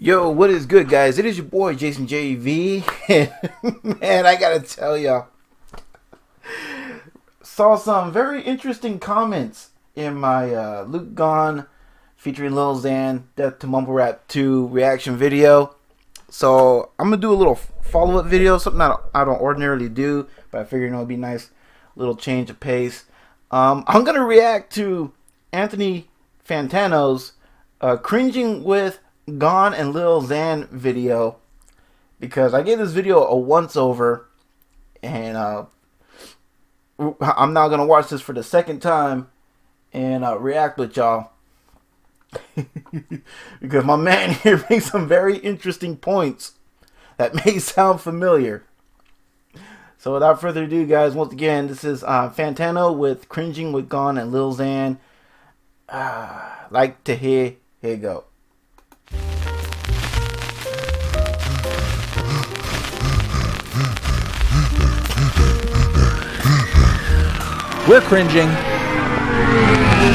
Yo, what is good, guys? It is your boy Jason JV, and man, I gotta tell y'all, saw some very interesting comments in my Luke Gawne featuring Lil Xan Death to Mumble Rap 2 reaction video. So I'm gonna do a little follow-up video, something I don't ordinarily do, but I figured it'd be a nice little change of pace. I'm gonna react to Anthony Fantano's Cringing with Gawne and Lil Xan video, because I gave this video a once over, and I'm now gonna watch this for the second time and react with y'all because my man here makes some very interesting points that may sound familiar. So without further ado, guys, once again, this is Fantano with Cringing with Gawne and Lil Xan. Like to hear, here you go. We're cringing.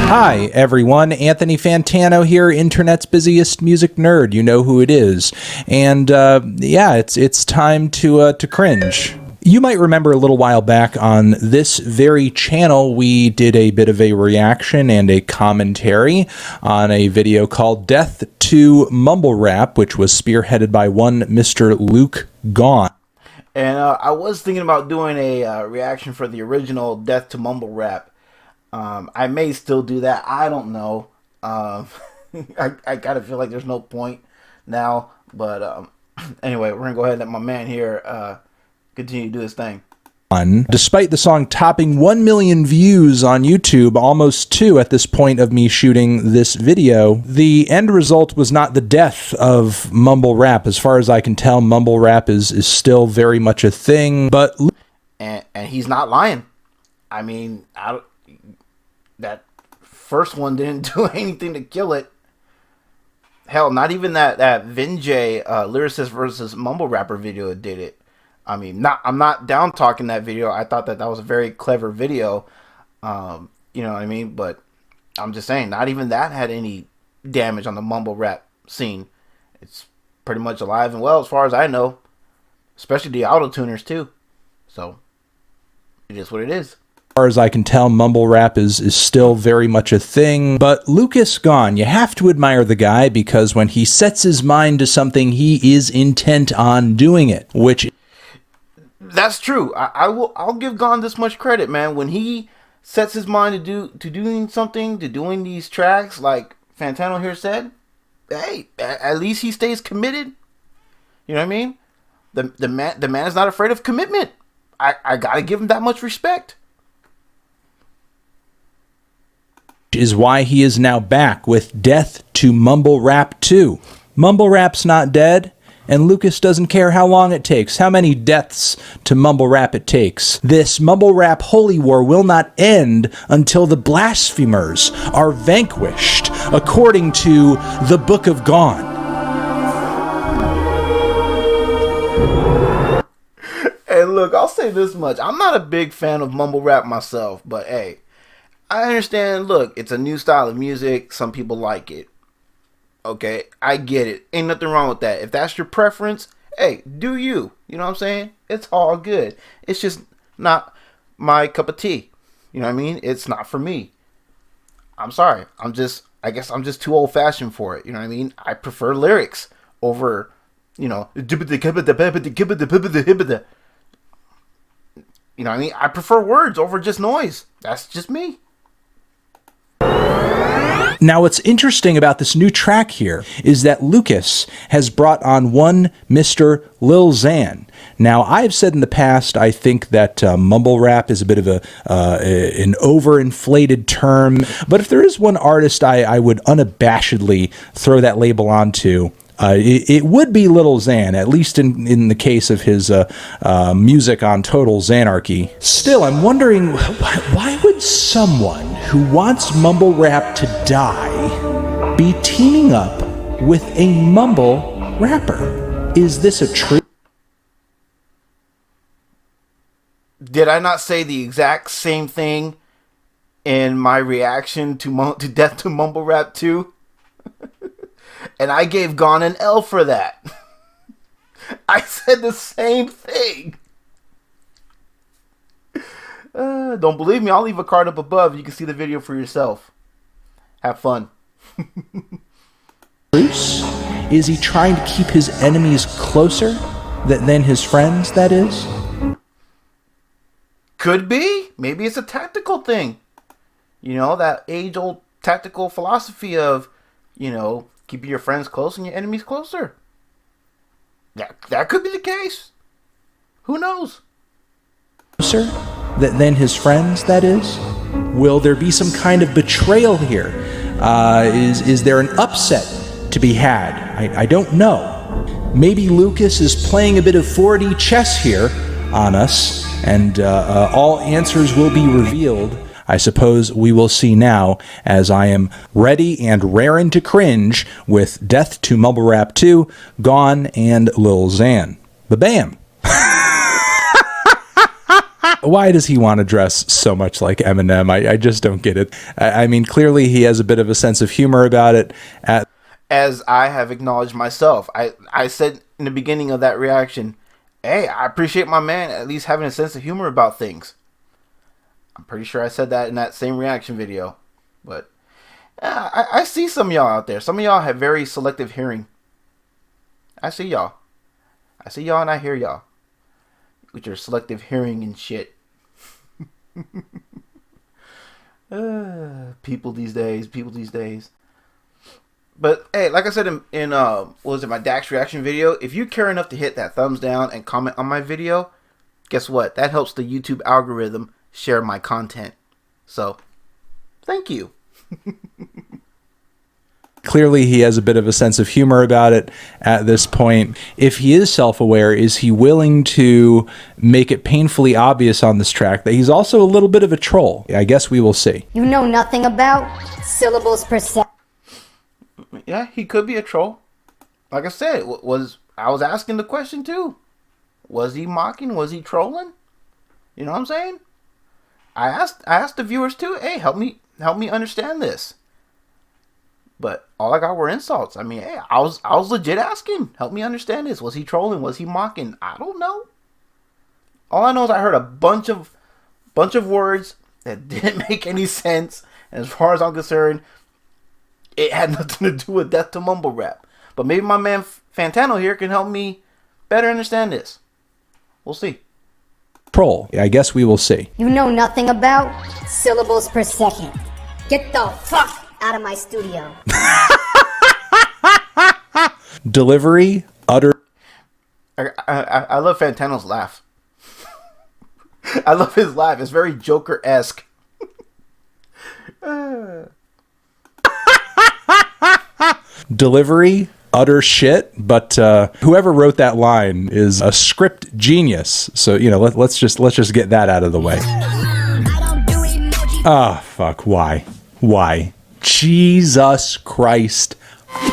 Hi, everyone. Anthony Fantano here, internet's busiest music nerd. You know who it is. And yeah, it's time to cringe. You might remember a little while back on this very channel, we did a bit of a reaction and a commentary on a video called Death to Mumble Rap, which was spearheaded by one Mr. Luke Gawne. And I was thinking about doing a reaction for the original Death to Mumble Rap. I may still do that. I don't know. I kind of feel like there's no point now. But anyway, we're going to go ahead and let my man here continue to do his thing. Despite the song topping 1 million views on YouTube, almost 2 at this point of me shooting this video, the end result was not the death of mumble rap. As far as I can tell, mumble rap is still very much a thing, but... And he's not lying. I mean, that first one didn't do anything to kill it. Hell, not even that Vinjay lyricist versus mumble rapper video did it. I mean, I'm not down talking that video. I thought that was a very clever video. You know what I mean? But I'm just saying, not even that had any damage on the mumble rap scene. It's pretty much alive and well as far as I know. Especially the auto-tuners too. So, it is what it is. As far as I can tell, mumble rap is still very much a thing. But Lucas Gawne, you have to admire the guy, because when he sets his mind to something, he is intent on doing it, which... That's true. I'll give Gawne this much credit, man. When he sets his mind to doing something, to doing these tracks, like Fantano here said, hey, at least he stays committed. You know what I mean? The man is not afraid of commitment. I gotta give him that much respect. Is why he is now back with Death to Mumble Rap 2. Mumble Rap's not dead. And Lucas doesn't care how long it takes, how many deaths to mumble rap it takes. This mumble rap holy war will not end until the blasphemers are vanquished, according to the Book of Gawne. And look, I'll say this much. I'm not a big fan of mumble rap myself, but hey, I understand, look, it's a new style of music. Some people like it. Okay, I get it. Ain't nothing wrong with that. If that's your preference, hey, do you. You know what I'm saying? It's all good. It's just not my cup of tea. You know what I mean? It's not for me. I'm sorry. I guess I'm just too old-fashioned for it. You know what I mean? I prefer lyrics over, you know, you know what I mean? I prefer words over just noise. That's just me. Now, what's interesting about this new track here is that Lucas has brought on one Mr. Lil Xan. Now, I've said in the past, I think that mumble rap is a bit of an overinflated term. But if there is one artist I would unabashedly throw that label onto, it would be Lil Xan, at least in the case of his music on Total Xanarchy. Still, I'm wondering, why would someone who wants mumble rap to die be teaming up with a mumble rapper? Is this a true... Did I not say the exact same thing in my reaction to Death to Mumble Rap 2? And I gave Gawne an L for that. I said the same thing. Don't believe me? I'll leave a card up above. You can see the video for yourself. Have fun. Bruce? Is he trying to keep his enemies closer than his friends, that is? Could be. Maybe it's a tactical thing. You know, that age-old tactical philosophy of, you know, keeping your friends close and your enemies closer. That could be the case. Who knows? Closer than his friends, that is? Will there be some kind of betrayal here? Is there an upset to be had? I don't know. Maybe Lucas is playing a bit of 4D chess here on us, and all answers will be revealed. I suppose we will see now, as I am ready and raring to cringe with Death to Mumble Rap 2, Gawne, and Lil Xan. Ba-bam! Why does he want to dress so much like Eminem? I just don't get it. I mean, clearly he has a bit of a sense of humor about it. As I have acknowledged myself, I said in the beginning of that reaction, hey, I appreciate my man at least having a sense of humor about things. I'm pretty sure I said that in that same reaction video. But I see some of y'all out there. Some of y'all have very selective hearing. I see y'all. I see y'all and I hear y'all. With your selective hearing and shit. People these days. But hey, like I said in what was it, my Dax reaction video, if you care enough to hit that thumbs down and comment on my video, guess what? That helps the YouTube algorithm share my content. So, thank you. Clearly he has a bit of a sense of humor about it at this point. If he is self-aware, is he willing to make it painfully obvious on this track that he's also a little bit of a troll? I guess we will see. You know nothing about syllables per second. Yeah, he could be a troll. Like I said, I was asking the question too. Was he mocking? Was he trolling? You know what I'm saying? I asked the viewers too. Hey, help me understand this. But all I got were insults. I mean, hey, I was legit asking. Help me understand this. Was he trolling? Was he mocking? I don't know. All I know is I heard a bunch of words that didn't make any sense. And as far as I'm concerned, it had nothing to do with Death to Mumble Rap. But maybe my man Fantano here can help me better understand this. We'll see. Troll. I guess we will see. You know nothing about syllables per second. Get the fuck out of my studio. Delivery, utter. I love Fantano's laugh. I love his laugh. It's very Joker-esque. Delivery, utter shit, but whoever wrote that line is a script genius. So, you know, let's just get that out of the way. Oh, fuck. Why? Jesus Christ.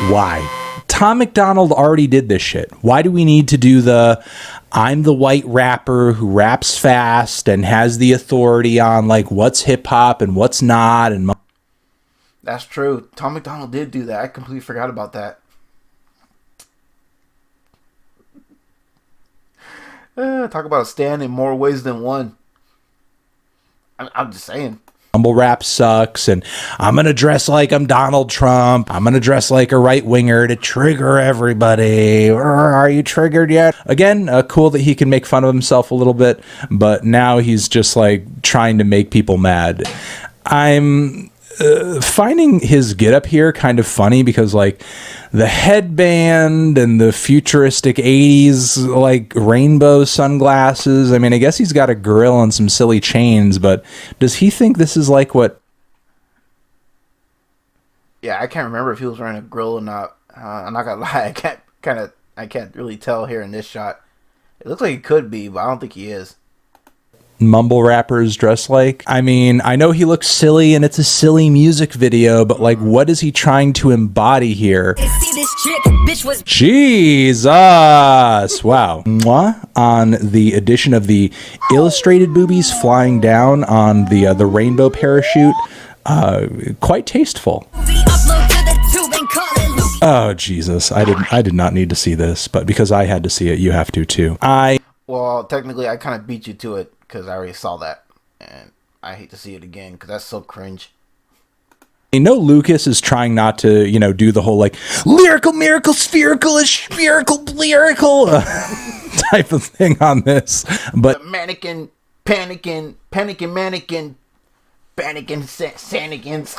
Why? Tom MacDonald already did this shit. Why do we need to do the I'm the white rapper who raps fast and has the authority on like what's hip hop and what's not? And that's true. Tom MacDonald did do that. I completely forgot about that. Talk about a stand in more ways than one. I'm just saying. Mumble rap sucks, and I'm going to dress like I'm Donald Trump. I'm going to dress like a right-winger to trigger everybody. Are you triggered yet? Again, cool that he can make fun of himself a little bit, but now he's just like trying to make people mad. I'm finding his getup here kind of funny because like the headband and the futuristic 80s like rainbow sunglasses. I mean, I guess he's got a grill and some silly chains, but does he think this is like what? Yeah, I can't remember if he was wearing a grill or not. I'm not gonna lie, I can't really tell here in this shot. It looks like he could be, but I don't think he is. Mumble rappers dress like. I mean, I know he looks silly and it's a silly music video, but like what is he trying to embody here? Jesus! Wow. Mwah. On the edition of the illustrated boobies flying down on the rainbow parachute. Quite tasteful. Oh Jesus, I did not need to see this, but because I had to see it, you have to too. Well, technically, I kind of beat you to it because I already saw that, and I hate to see it again because that's so cringe. I know Lucas is trying not to, do the whole like lyrical, miracle, spherical, lyrical type of thing on this, but the mannequin, panicking, mannequin, sanigans,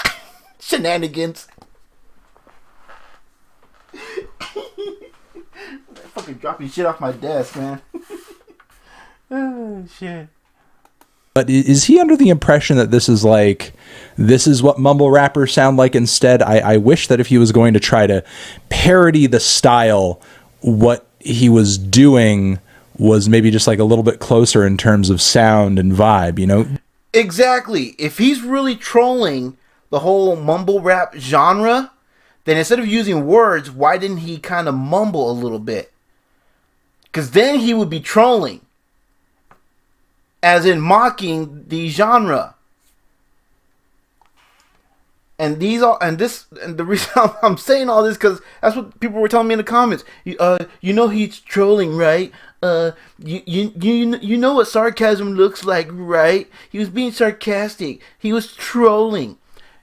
shenanigans. Fucking dropping shit off my desk, man. Oh shit. But is he under the impression that this is what mumble rappers sound like instead? I wish that if he was going to try to parody the style, what he was doing was maybe just like a little bit closer in terms of sound and vibe, Exactly. If he's really trolling the whole mumble rap genre, then instead of using words, why didn't he kind of mumble a little bit? Because then he would be trolling. As in mocking the genre. And the reason I'm saying all this because that's what people were telling me in the comments. He's trolling, right? You know what sarcasm looks like, right? He was being sarcastic. He was trolling.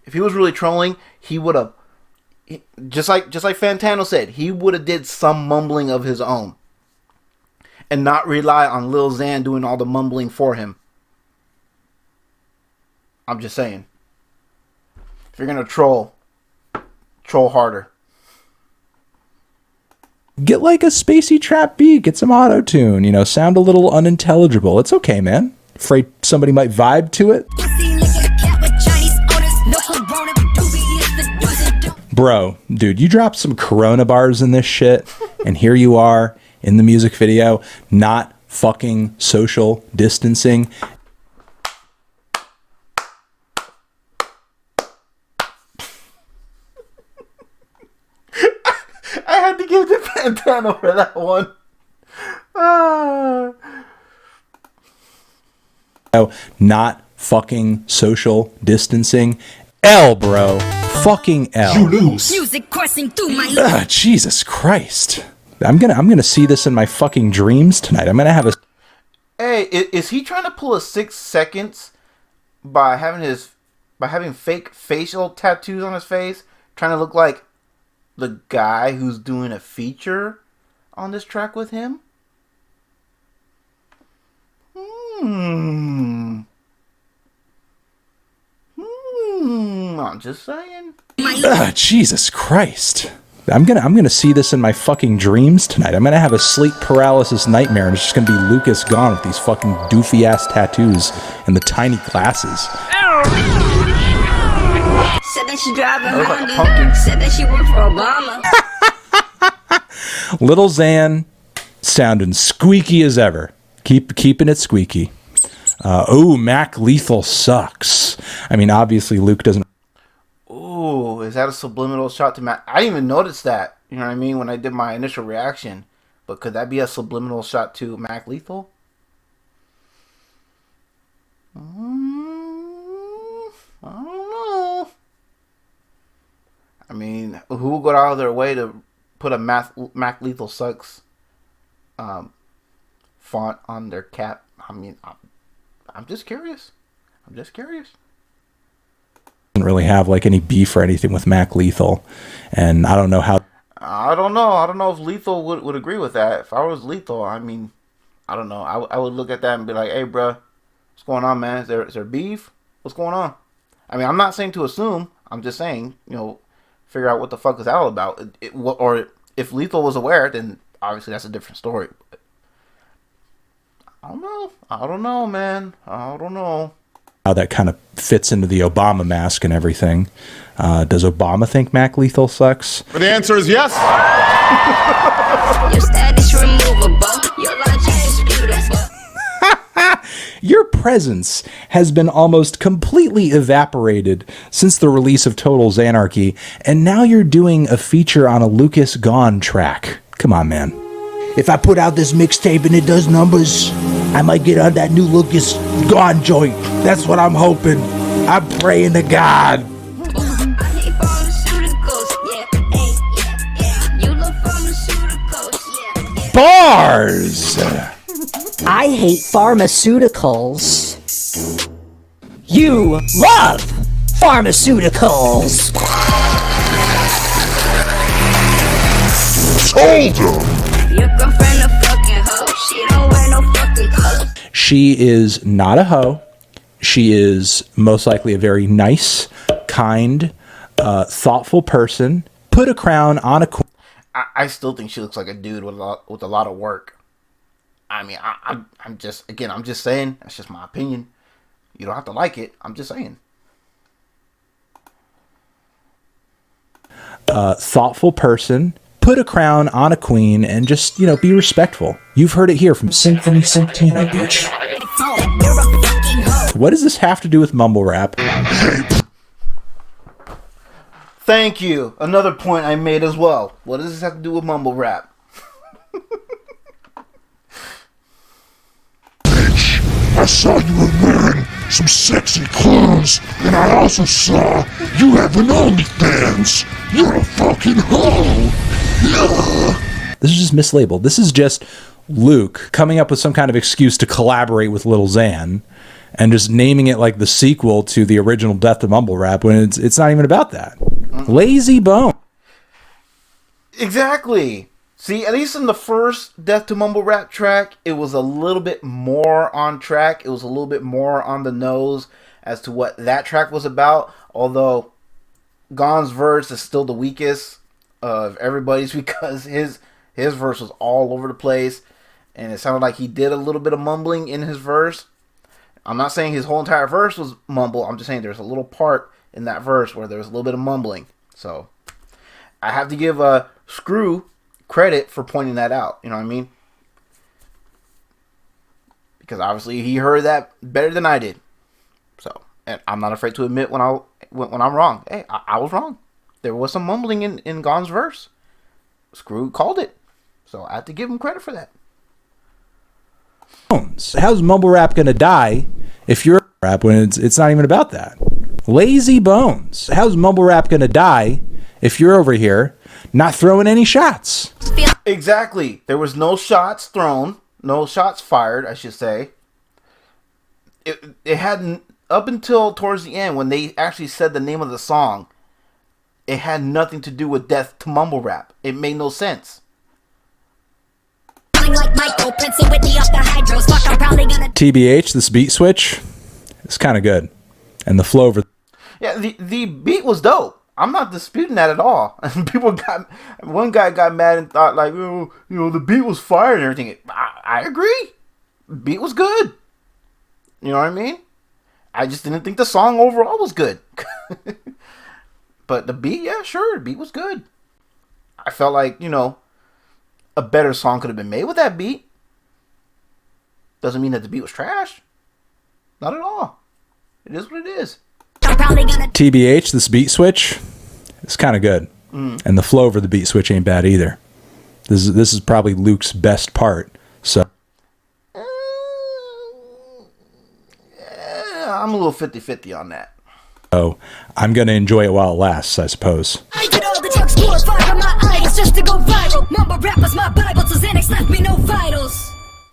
If he was really trolling, he would have, just like Fantano said, he would have did some mumbling of his own. And not rely on Lil Xan doing all the mumbling for him. I'm just saying. If you're gonna troll harder. Get like a spacey trap beat, get some auto-tune, sound a little unintelligible. It's okay, man. Afraid somebody might vibe to it? Bro, dude, you dropped some Corona bars in this shit, and here you are in the music video, not fucking social distancing. I had to give it to Fantano for that one. Not fucking social distancing. L, bro. Fucking L. You lose. Music coursing through my Jesus Christ. I'm gonna see this in my fucking dreams tonight. I'm gonna have a. Hey, is he trying to pull a 6 seconds by having fake facial tattoos on his face, trying to look like the guy who's doing a feature on this track with him? I'm just saying. Jesus Christ. I'm gonna see this in my fucking dreams tonight. I'm gonna have a sleep paralysis nightmare, and it's just gonna be Lucas Gawne with these fucking doofy ass tattoos and the tiny glasses. Said that she driving Honda. Said that she worked for Obama. Lil Xan sounding squeaky as ever. Keeping it squeaky. Mac Lethal sucks. I mean, obviously Luke doesn't. Ooh, is that a subliminal shot to Mac? I didn't even notice that. You know what I mean? When I did my initial reaction. But could that be a subliminal shot to Mac Lethal? I don't know. I mean, who will go out of their way to put a Mac Lethal sucks font on their cap? I mean, I'm just curious. Doesn't really have like any beef or anything with Mac Lethal, and I don't know how. I don't know if Lethal would agree with that. If I was Lethal, I mean, I don't know. I would look at that and be like, "Hey, bro, what's going on, man? Is there beef? What's going on?" I mean, I'm not saying to assume. I'm just saying, figure out what the fuck is that all about. Or if Lethal was aware, then obviously that's a different story. But I don't know, man. I don't know. How that kind of fits into the Obama mask and everything. Does Obama think Mac Lethal sucks? The answer is yes. Your status removable. Your logic is beautiful. Your presence has been almost completely evaporated since the release of Total Xanarchy, and now you're doing a feature on a Lucas Gawne track. Come on, man. If I put out this mixtape and it does numbers, I might get on that new Lucas Gawne joint. That's what I'm hoping. I'm praying to God. Bars! I hate pharmaceuticals. You love pharmaceuticals. Told him. Your girlfriend a fucking hoe. She don't wear no fucking clothes. She is not a hoe. She is most likely a very nice, kind, thoughtful person. Put a crown on a queen. I still think she looks like a dude with a lot of work. I mean, I'm just saying. That's just my opinion. You don't have to like it. I'm just saying. Thoughtful person. Put a crown on a queen and just, be respectful. You've heard it here from Symphony Santina, bitch. What does this have to do with mumble rap? Thank you. Another point I made as well. What does this have to do with mumble rap? Bitch, I saw you were wearing some sexy clothes, and I also saw you have an OnlyFans. You're a fucking hoe. This is just mislabeled. This is just Luke coming up with some kind of excuse to collaborate with Lil Xan and just naming it like the sequel to the original Death to Mumble Rap when it's not even about that. Lazy bone. Exactly. See, at least in the first Death to Mumble Rap track, it was a little bit more on track. It was a little bit more on the nose as to what that track was about. Although Gawne's verse is still the weakest of everybody's because his verse was all over the place. And it sounded like he did a little bit of mumbling in his verse. I'm not saying his whole entire verse was mumble. I'm just saying there's a little part in that verse where there was a little bit of mumbling. So I have to give Screw credit for pointing that out. You know what I mean? Because obviously he heard that better than I did. So, and I'm not afraid to admit when I'm wrong. Hey, I was wrong. There was some mumbling in Gawne's verse. Screw called it. So I have to give him credit for that. How's mumble rap gonna die if you're rap when it's not even about that? Lazy bones. How's mumble rap gonna die if you're over here not throwing any shots? Exactly. There was no shots thrown, no shots fired, I should say. It hadn't, up until towards the end when they actually said the name of the song, it had nothing to do with Death to Mumble Rap. It made no sense. TBH, this beat switch is kind of good. And the flow over. Yeah, the beat was dope. I'm not disputing that at all. One guy got mad and thought like, the beat was fire and everything. I agree. Beat was good. You know what I mean? I just didn't think the song overall was good. But the beat, yeah, sure, the beat was good. I felt like, a better song could have been made with that beat. Doesn't mean that the beat was trash. Not at all. It is what it is. TBH, this beat switch is kind of good. And the flow over the beat switch ain't bad either. This is probably Luke's best part. So I'm a little 50-50 on that. So I'm going to enjoy it while it lasts, I suppose. I did all the drugs for fire my eyes just to go viral. Mumble rap was my Bible, so Xanax left me no vitals.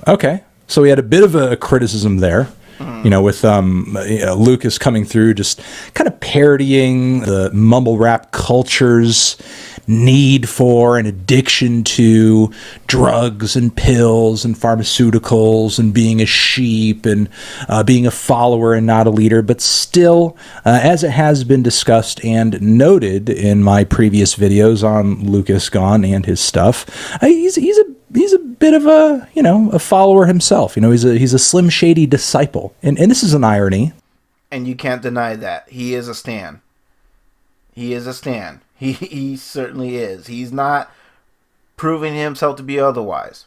Okay, so we had a bit of a criticism there. With Lucas coming through, just kind of parodying the mumble rap culture's need for and addiction to drugs and pills and pharmaceuticals and being a sheep and being a follower and not a leader. But still, as it has been discussed and noted in my previous videos on Lucas Gawne and his stuff, he's a bit of a follower himself. He's a Slim Shady disciple, and this is an irony. And you can't deny that he is a stan. He is a stan. He certainly is. He's not proving himself to be otherwise.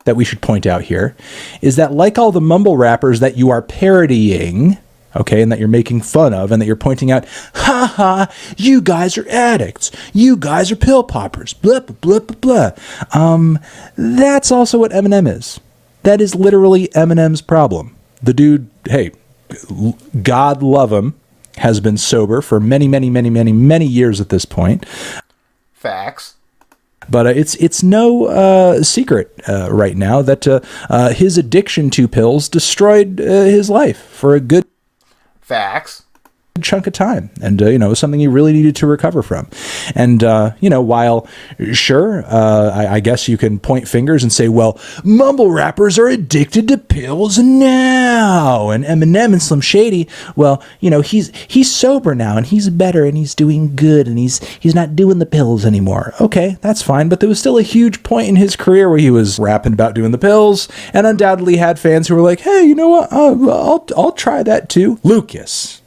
That we should point out here is that, like all the mumble rappers that you are parodying, okay, and that you're making fun of, and that you're pointing out, you guys are addicts, you guys are pill poppers, blah, blah, blah, blah, blah. That's also what Eminem is. That is literally Eminem's problem. The dude, hey, God love him, has been sober for many, many, many, many, many years at this point. Facts. But it's no secret right now that his addiction to pills destroyed his life for a good Facts. chunk of time, and something he really needed to recover from. And while sure, I guess you can point fingers and say, well, mumble rappers are addicted to pills now, and Eminem and Slim Shady, well, he's sober now and he's better and he's doing good and he's not doing the pills anymore. Okay, that's fine, but there was still a huge point in his career where he was rapping about doing the pills, and undoubtedly had fans who were like, hey, you know what, I'll try that too. Lucas,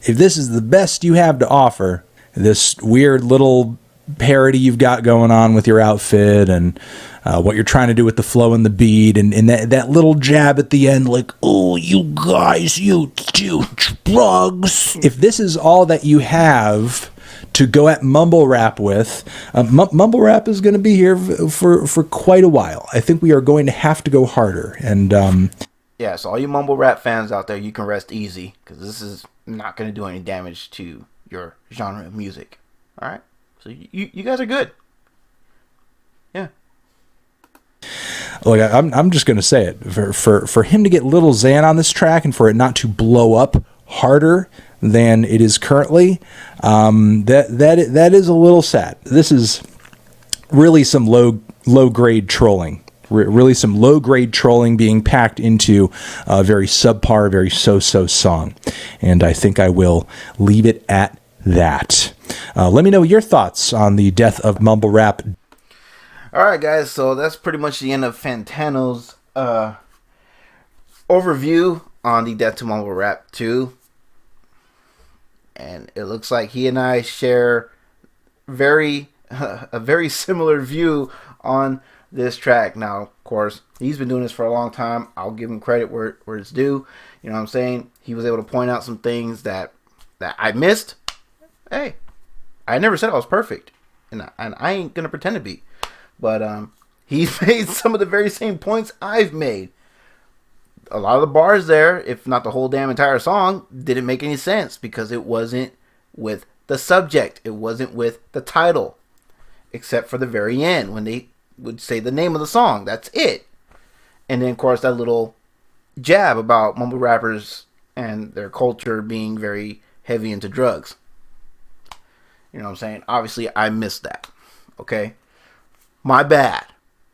if this is the best you have to offer, this weird little parody you've got going on with your outfit and what you're trying to do with the flow and the beat and that little jab at the end, like, oh, you guys, you do drugs. If this is all that you have to go at mumble rap with, mumble rap is going to be here for quite a while. I think we are going to have to go harder. And yeah, so all you mumble rap fans out there, you can rest easy, because this is not going to do any damage to your genre of music. All right, so you guys are good. Yeah. Look, I'm just going to say it. For him to get Lil Xan on this track and for it not to blow up harder than it is currently, that is a little sad. This is really some low grade trolling. Really some low-grade trolling being packed into a very subpar, very so-so song. And I think I will leave it at that. Let me know your thoughts on the death of mumble rap. Alright, guys, so that's pretty much the end of Fantano's overview on the Death to Mumble Rap 2. And it looks like he and I share a very similar view on this track. Now, of course, he's been doing this for a long time. I'll give him credit where it's due. You know what I'm saying? He was able to point out some things that I missed. Hey, I never said I was perfect, and I ain't gonna pretend to be. But he's made some of the very same points I've made. A lot of the bars there, if not the whole damn entire song, didn't make any sense because it wasn't with the subject. It wasn't with the title, except for the very end when they would say the name of the song. That's it. And then, of course, that little jab about mumble rappers and their culture being very heavy into drugs. You know what I'm saying? Obviously, I missed that. Okay? My bad.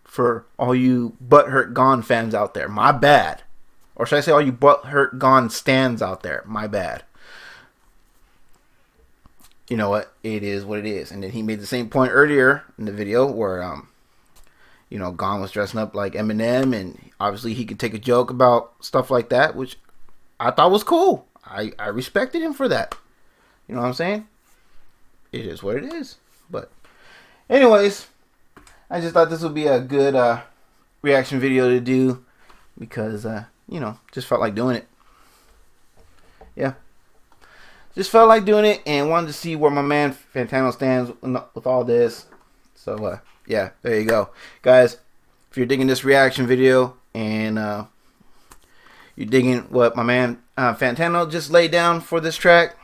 For all you Butthurt Gawne fans out there. My bad. Or should I say all you Butthurt Gawne stans out there. My bad. You know what? It is what it is. And then he made the same point earlier in the video where Gawne was dressing up like Eminem, and obviously he could take a joke about stuff like that, which I thought was cool. I respected him for that. You know what I'm saying? It is what it is. But anyways, I just thought this would be a good reaction video to do because, just felt like doing it. Yeah. Just felt like doing it and wanted to see where my man Fantano stands with all this. So, yeah, there you go. Guys, if you're digging this reaction video and you're digging what my man Fantano just laid down for this track,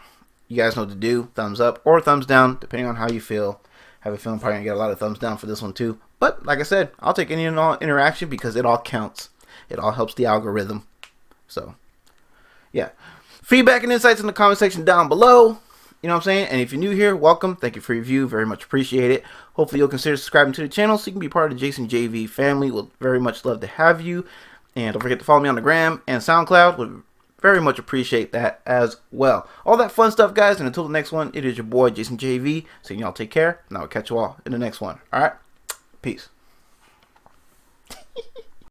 you guys know what to do. Thumbs up or thumbs down, depending on how you feel. I have a feeling I'm probably going to get a lot of thumbs down for this one too. But, like I said, I'll take any and all interaction because it all counts. It all helps the algorithm. So, yeah. Feedback and insights in the comment section down below. You know what I'm saying? And if you're new here, welcome. Thank you for your view. Very much appreciate it. Hopefully you'll consider subscribing to the channel so you can be part of the Jason JV family. We'll very much love to have you. And don't forget to follow me on the gram and SoundCloud. Would very much appreciate that as well. All that fun stuff, guys. And until the next one, it is your boy, Jason JV. So y'all take care. And I'll catch you all in the next one. All right? Peace.